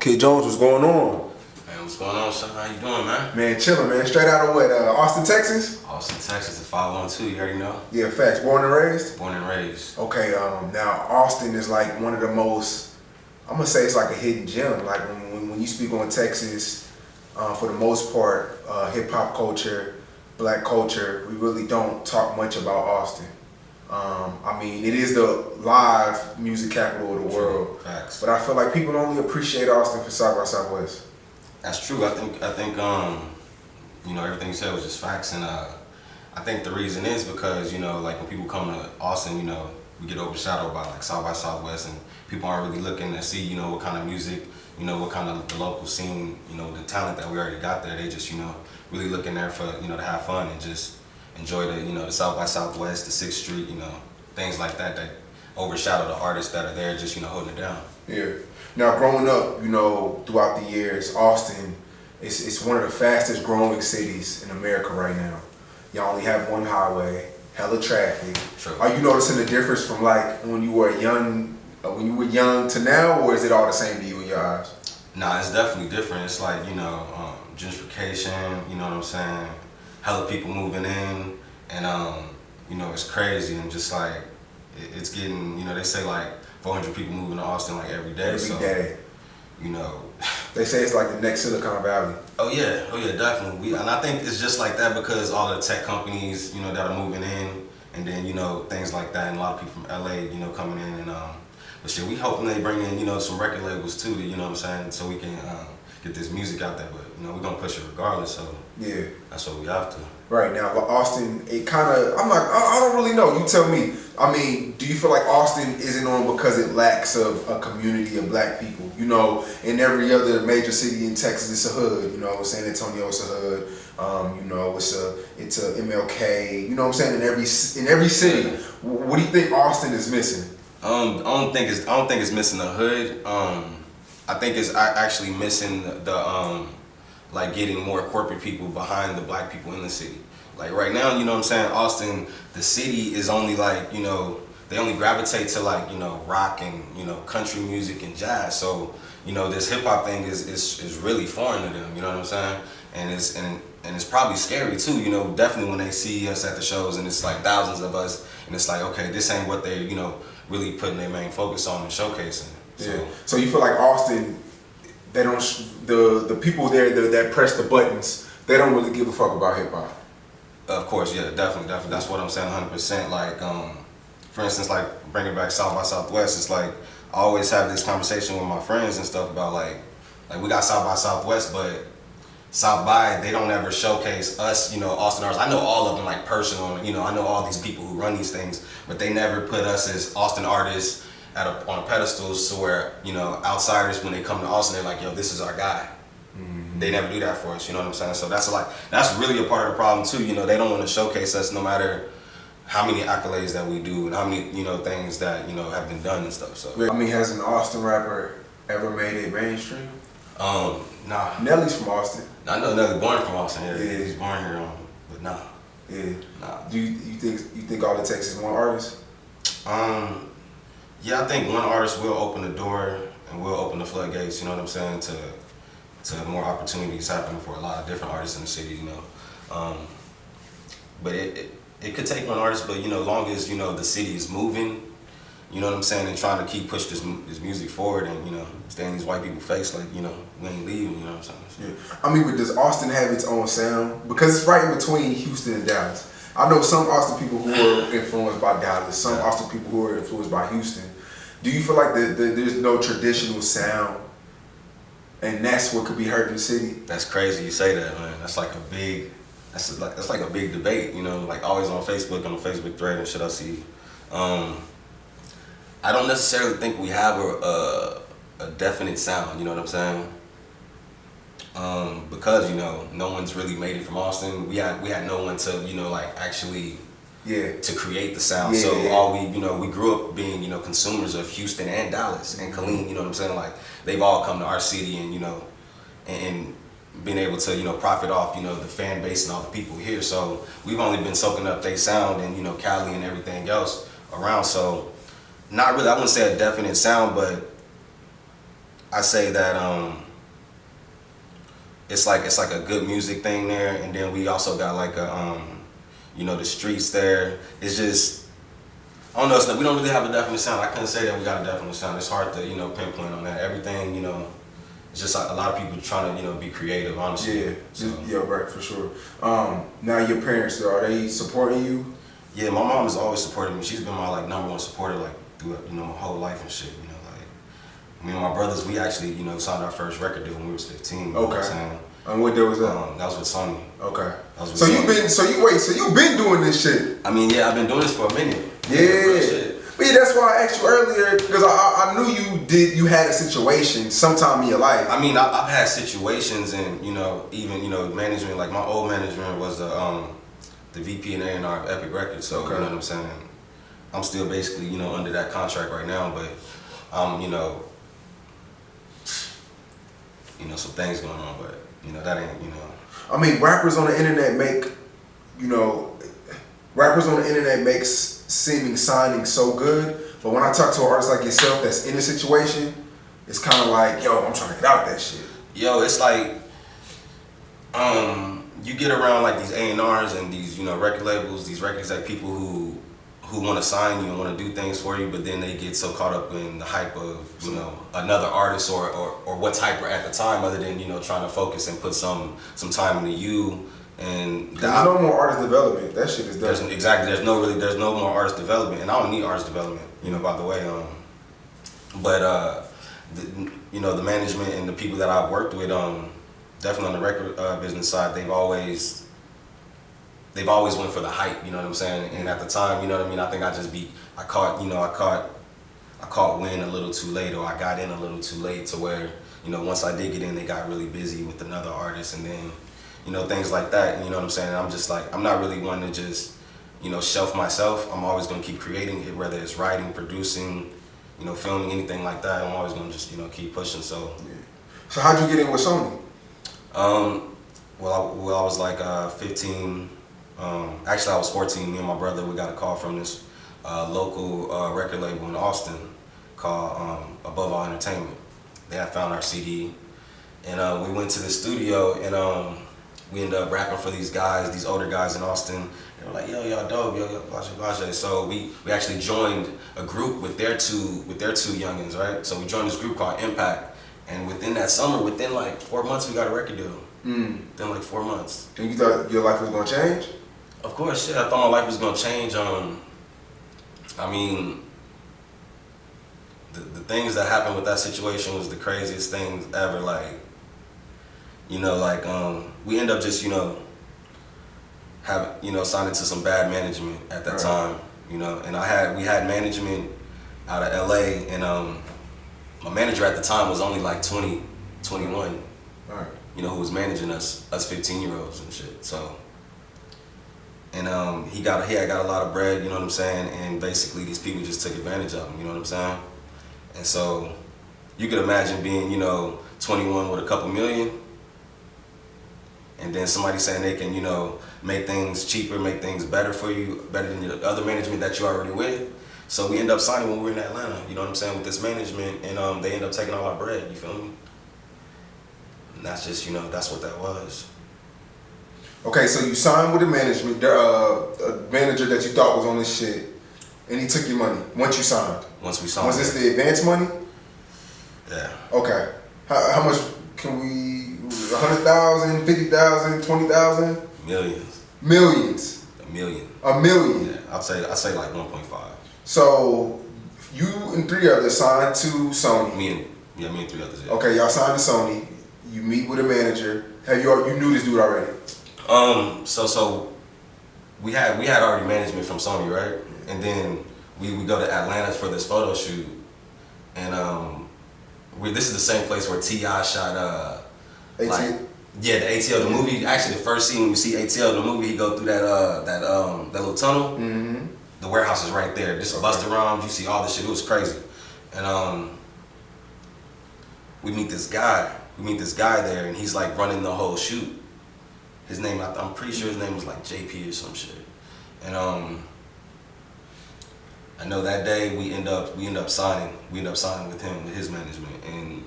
Kydd Jones, what's going on? Man, what's going on, son? How you doing, man? Man, chilling, man. Straight out of what? Austin, Texas? Austin, Texas, the 512, you already know? Yeah, facts. Born and raised? Born and raised. Okay, now Austin is like one of the most, I'm gonna say it's like a hidden gem. Like when you speak on Texas, for the most part, hip hop culture, black culture, we really don't talk much about Austin. I mean, it is the live music capital of the world. Facts. But I feel like people only appreciate Austin for South by Southwest. That's true. I think you know, everything you said was just facts, and I think the reason is because, you know, like when people come to Austin, you know, we get overshadowed by like South by Southwest, and people aren't really looking to see, you know, what kind of music, you know, what kind of the local scene, you know, the talent that we already got there. They just, you know, really looking there for, you know, to have fun and just enjoy the, you know, the South by Southwest, the 6th Street, you know, things like that that overshadow the artists that are there just, you know, holding it down. Yeah. Now, growing up, you know, throughout the years, Austin, it's one of the fastest growing cities in America right now. Y'all only have one highway, hella traffic. True. Are you noticing the difference from like when you were young to now, or is it all the same to you in your eyes? Nah, it's definitely different. It's like, you know, gentrification, you know what I'm saying? Hella people moving in, and you know, it's crazy, and just like it's getting, you know, they say like 400 people moving to Austin like every day. Every day. You know, they say it's like the next Silicon Valley. Oh yeah, definitely. And I think it's just like that because all the tech companies, you know, that are moving in, and then, you know, things like that, and a lot of people from LA, you know, coming in, and but shit, we hoping they bring in, you know, some record labels too, you know what I'm saying, so we can get this music out there. But you know, we're gonna push it regardless. So yeah, that's what we have to. Right now, Austin, it kind of, I don't really know. You tell me. I mean, do you feel like Austin isn't on because it lacks of a community of black people? You know, in every other major city in Texas, it's a hood. You know, San Antonio, it's a hood. You know, it's a MLK. You know what I'm saying? In every city, what do you think Austin is missing? I don't think it's missing the hood. I think it's actually missing the like getting more corporate people behind the black people in the city. Like right now, you know what I'm saying, Austin, the city is only like, you know, they only gravitate to like, you know, rock and, you know, country music and jazz. So, you know, this hip hop thing is really foreign to them, you know what I'm saying? And it's probably scary too, you know, definitely when they see us at the shows and it's like thousands of us and it's like, okay, this ain't what they, you know, really putting their main focus on and showcasing. Yeah. So you feel like Austin, they don't, the people there that press the buttons, they don't really give a fuck about hip hop. Of course, yeah, definitely. That's what I'm saying, 100%. Like, for instance, like bringing back South by Southwest, it's like I always have this conversation with my friends and stuff about like we got South by Southwest, but South by, they don't ever showcase us, you know, Austin artists. I know all of them like personal, you know, I know all these people who run these things, but they never put us as Austin artists on a pedestal, so where, you know, outsiders, when they come to Austin, they're like, yo, this is our guy. Mm-hmm. They never do that for us, you know what I'm saying? So that's really a part of the problem too, you know, they don't want to showcase us no matter how many accolades that we do and how many, you know, things that, you know, have been done and stuff. So I mean, has an Austin rapper ever made it mainstream? Nah. Nelly's from Austin. I know Nelly born from Austin, yeah. He's born here, but nah. Yeah. Nah. Do you think all it takes is one artist? Yeah, I think one artist will open the door and will open the floodgates, you know what I'm saying, to more opportunities happening for a lot of different artists in the city, you know. But it could take one artist, but, you know, long as, you know, the city is moving, you know what I'm saying, and trying to keep push this music forward and, you know, stay in these white people's face, like, you know, we ain't leaving, you know what I'm saying. Yeah. I mean, but does Austin have its own sound? Because it's right in between Houston and Dallas. I know some Austin people who are influenced by Dallas, some Austin people who are influenced by Houston. Do you feel like there's no traditional sound, and that's what could be heard in the city? That's crazy you say that, man. That's like a big debate, you know, like always on the Facebook thread and shit I see. I don't necessarily think we have a definite sound, you know what I'm saying? Because, you know, no one's really made it from Austin. We had no one to, you know, like actually to create the sound. All we, you know, we grew up being, you know, consumers of Houston and Dallas and Killeen, you know what I'm saying? Like they've all come to our city and, you know, and been able to, you know, profit off, you know, the fan base and all the people here. So we've only been soaking up their sound and, you know, Cali and everything else around. So not really, I wouldn't say a definite sound, but I say that it's like a good music thing there, and then we also got like a you know, the streets there. It's just, I don't know. We don't really have a definite sound. I couldn't say that we got a definite sound. It's hard to, you know, pinpoint on that. Everything, you know, it's just like a lot of people trying to, you know, be creative. Honestly. Yeah. So. Yeah. Right. For sure. Now your parents, are they supporting you? Yeah, my mom has always supported me. She's been my like #1 supporter like throughout, you know, my whole life and shit. You know, like me and my brothers, we actually, you know, signed our first record deal when we was 15. You know what I'm saying? And what deal was that? That was with Sony. Okay. That was with So Sony. you've been doing this shit. I mean, yeah, I've been doing this for a minute. Yeah. But yeah, that's why I asked you earlier, because I knew you had a situation sometime in your life. I mean, I've had situations, and you know, even, you know, management. Like my old management was the VP and A&R of Epic Records. So you know what I'm saying. I'm still basically, you know, under that contract right now, but you know, some things going on, but you know, that ain't, you know. I mean, rappers on the internet make seeming signing so good, but when I talk to an artist like yourself that's in a situation, it's kind of like, yo, I'm trying to get out that shit. Yo, it's like, you get around like these A&Rs and these, you know, record labels, these record exec people who want to sign you and want to do things for you, but then they get so caught up in the hype of, you know, another artist or what's hyper at the time, other than, you know, trying to focus and put some time into you. And there's no more artist development. That shit is done. Exactly. There's no more artist development, and I don't need artist development. You know, by the way. But you know, the management and the people that I've worked with, definitely on the record business side, they've always went for the hype. You know what I'm saying? And at the time, you know what I mean. I think I caught wind a little too late, or I got in a little too late, to where, you know, once I did get in, they got really busy with another artist, and then, you know, things like that. You know what I'm saying? I'm just like, I'm not really one to just, you know, shelf myself. I'm always going to keep creating it, whether it's writing, producing, you know, filming, anything like that. I'm always going to just, you know, keep pushing. So, yeah. So how'd you get in with Sony? Well, I was like 15. Actually, I was 14. Me and my brother, we got a call from this local record label in Austin called Above All Entertainment. They had found our CD, and we went to the studio, and we ended up rapping for these guys, these older guys in Austin. They were like, yo, y'all dope, yo, blah. So we actually joined a group with their two youngins, right? So we joined this group called Impact, and within that summer, within like 4 months, we got a record deal. Within like 4 months. And you thought your life was gonna change? Of course, yeah. I thought my life was gonna change. I mean, the things that happened with that situation was the craziest things ever. Like, you know, like we end up just, you know, signing to some bad management at that time, you know, and we had management out of LA, and my manager at the time was only like 20, 21, you know, who was managing us 15-year-olds and shit. So, and he had got a lot of bread, you know what I'm saying, and basically these people just took advantage of him, you know what I'm saying. And so you could imagine being, you know, 21 with a couple million, and then somebody saying they can, you know, make things cheaper, make things better for you, better than the other management that you're already with. So we end up signing when we were in Atlanta, you know what I'm saying, with this management, and they end up taking all our bread, you feel me? And that's just, you know, that's what that was. Okay, so you signed with a management, a manager that you thought was on this shit, and he took your money once you signed. Once we signed. Was this the advance money? Yeah. Okay. How much can we? 100,000, 50,000, 20,000? Millions. Millions. A million. A million. Yeah, I'd say like 1.5. So you and 3 others signed to Sony. Me and 3 others. Yeah. Okay, y'all signed to Sony. You meet with a manager. You knew this dude already? So we had already management from Sony, right? And then we go to Atlanta for this photo shoot, and this is the same place where T.I. shot ATL? like, yeah, the ATL, the movie. Actually, the first scene when you see ATL, the movie, he go through that little tunnel. Mm-hmm. The warehouse is right there. Just Busta Rhymes, you see all this shit. It was crazy, and we meet this guy. There, and he's like running the whole shoot. His name, I'm pretty sure his name was like JP or some shit. And I know that day we end up signing with him, with his management, and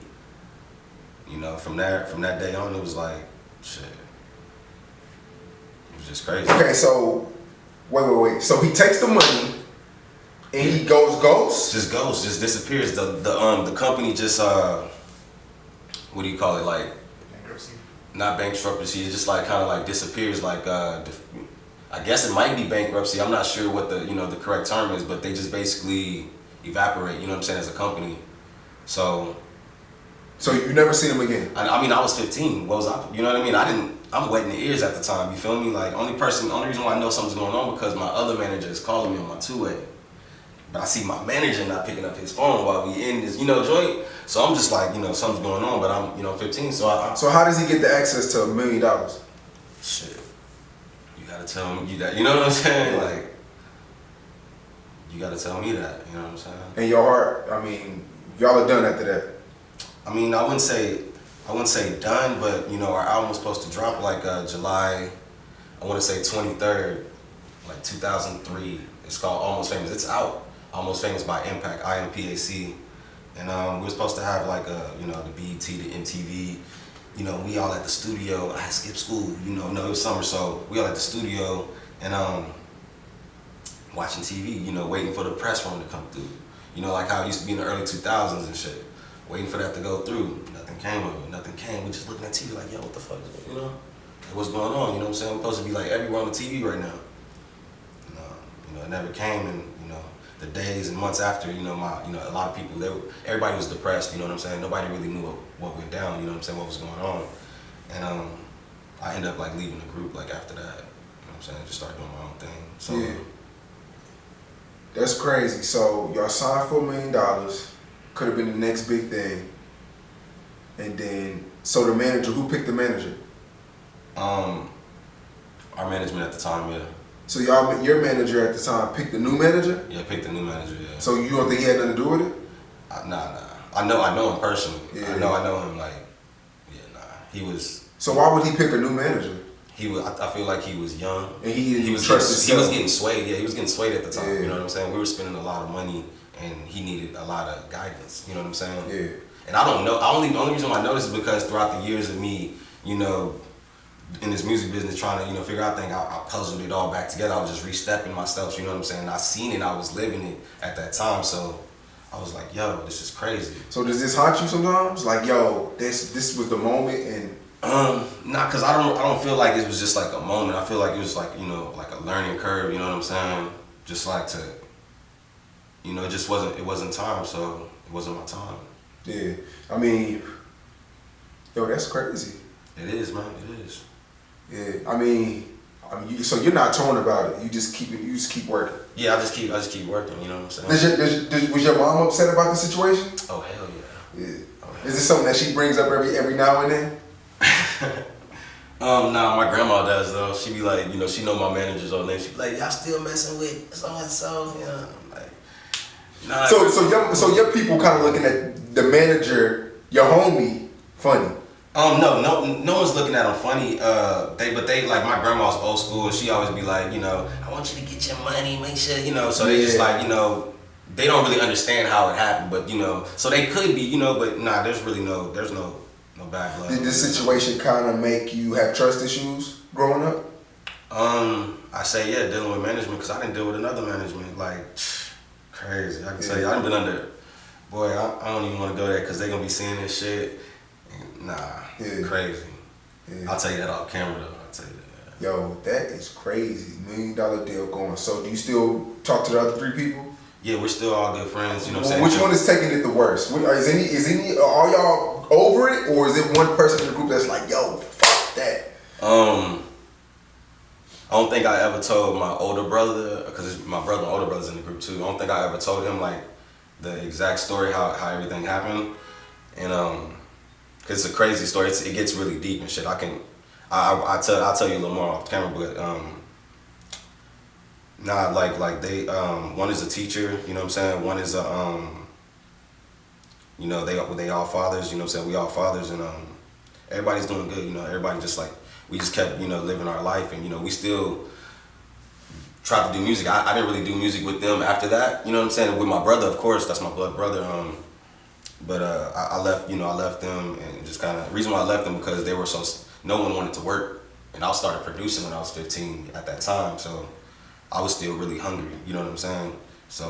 you know, from that day on, it was like, shit. It was just crazy. Okay, so wait. So he takes the money and he goes ghost? Just disappears. The company just what do you call it? Like Bankruptcy. not bankruptcy. It just like kind of like disappears. Like I guess it might be bankruptcy. I'm not sure what the correct term is, but they just basically evaporate. You know what I'm saying? As a company. So you never seen him again? I mean, I was 15. What was I? You know what I mean? I'm wetting the ears at the time. You feel me? Like only reason why I know something's going on because my other manager is calling me on my two-way. But I see my manager not picking up his phone while we in this, joint. So I'm just like, something's going on. But I'm 15. So So how does he get the access to $1 million? Shit. You gotta tell me that. You know what I'm saying? Like, you gotta tell me that. You know what I'm saying? In your heart, I mean, y'all are done after that. I mean, I wouldn't say done, but our album was supposed to drop like July, I want to say 23rd, like 2003. It's called Almost Famous. It's out. Almost Famous by Impact, IMPAC, and we were supposed to have like the BET, the MTV. We all at the studio. I had skipped school. No, it was summer, so we all at the studio and watching TV. Waiting for the press run to come through. Like how it used to be in the early 2000s and shit. Waiting for that to go through. Nothing came of it. Nothing came. We just looking at TV like, yo, what the fuck is it? Like, what's going on? You know what I'm saying? We're supposed to be like everywhere on the TV right now. It never came, and the days and months after, a lot of people, everybody was depressed. You know what I'm saying? Nobody really knew what went down. You know what I'm saying? What was going on, and I ended up like leaving the group like after that. You know what I'm saying? Just started doing my own thing. So yeah, that's crazy. So y'all signed for $1 million. Could have been the next big thing, and then so the manager. Who picked the manager? Our management at the time, yeah. So your manager at the time picked the new manager? Yeah, picked the new manager, yeah. So you don't think he had nothing to do with it? Nah. I know him personally. Yeah. I know him like, yeah, nah. He was. So why would he pick a new manager? He was. I feel like he was young. And he was getting swayed. Yeah, he was getting swayed at the time. Yeah. You know what I'm saying? We were spending a lot of money, and he needed a lot of guidance. You know what I'm saying? Yeah. And I don't know. The only reason why I know this is because throughout the years of me, in this music business, trying to figure out things, I puzzled it all back together. I was just re-stepping myself. You know what I'm saying? I seen it. I was living it at that time. So I was like, yo, this is crazy. So does this haunt you sometimes? Like, yo, this was the moment, and nah, cause I don't feel like it was just like a moment. I feel like it was like like a learning curve. You know what I'm saying? Just like to, it wasn't time. So it wasn't my time. yeah. I mean, yo, that's crazy. It is, man. It is. Yeah. I mean, so you're not torn about it. You just keep working. Yeah, I just keep working. You know what I'm saying? Was your mom upset about the situation? Oh hell yeah. Yeah. Oh, hell Is it something that she brings up every now and then? Nah, my grandma does though. She be like, she know my manager's old name. She be like, y'all still messing with so and so? I'm like, nah. So your people kind of looking at the manager, your homie, funny. No one's looking at him funny. They like my grandma's old school, and she always be like, I want you to get your money, make sure, So they just like, they don't really understand how it happened, but so they could be, but nah, there's no bad blood. Did this situation kind of make you have trust issues growing up? I say yeah, dealing with management, because I didn't deal with another management, like crazy. I can tell you, I've been under. Boy, I don't even want to go there because they gonna be seeing this shit. Nah, crazy. Yeah. I'll tell you that off camera though. I'll tell you that. Yo, that is crazy. $1 million deal going. So do you still talk to the other 3 people? Yeah, we're still all good friends. You know what I'm saying? Which one is taking it the worst? Are y'all over it, or is it one person in the group that's like, yo, fuck that? I don't think I ever told my older brother, because my brother and older brother's in the group too. I don't think I ever told him like the exact story, how everything happened, and cause it's a crazy story. It gets really deep and shit. I'll tell you a little more off camera, but nah, like they one is a teacher, you know what I'm saying? One is a they all fathers, you know what I'm saying? We all fathers, and everybody's doing good, everybody just like, we just kept, living our life, and we still tried to do music. I didn't really do music with them after that, you know what I'm saying? With my brother, of course, that's my blood brother. But I left, I left them and just kind of, reason why I left them because they were no one wanted to work. And I started producing when I was 15 at that time. So I was still really hungry, you know what I'm saying? So